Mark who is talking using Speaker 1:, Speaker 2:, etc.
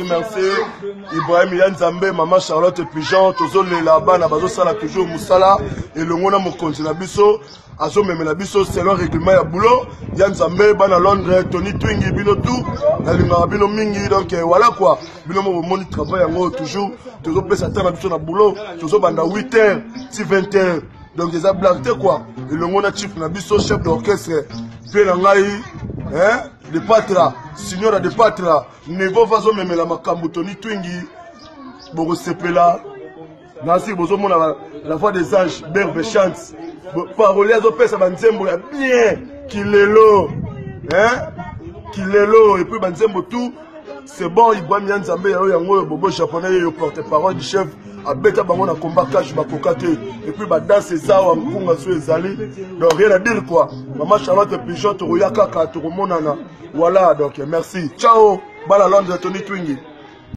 Speaker 1: Merci. Ibrahim Yanzambe, Maman Charlotte Pigeon, Tozo là-bas, Nabazo Sala toujours Moussala, et le monde mon continent biso, Azo Memela biso, c'est leur règlement à boulot. Yanzambe, Bana Londres, Tony Twingy, Bino tout, Nalima Bino Mingi, donc voilà quoi. Bino mon monde travail en haut toujours, Tozo Pesa Tana biso na boulot, Tozo Banda 8h, 20h. Donc des blagues quoi. Et le monde chief Nabiso, chef d'orchestre, Pélangaï, hein, de Patra, Signora de Patra, Nebo Vazo Memela Makambu, Tony Twingy, Bogo Sepela, Nancy Bozo Mona, la voix des anges, Berbe Chance, Parolier Zopé, Banzembo, bien, Kilelo, hein, Kilelo, et puis Banzembo tout, c'est bon, Ibrahim Yanzambe, Yango, Bobo japonais, le porte-parole du chef, à Beta Bango na combat cash bakokate, et puis danse Zawa, Mpunga Sou Ezali, donc rien à dire quoi. Maman Charlotte Pigeon, Toroya Kaka, Toromonana, voilà, donc merci. Ciao, Bala Londres, Tony Twingy.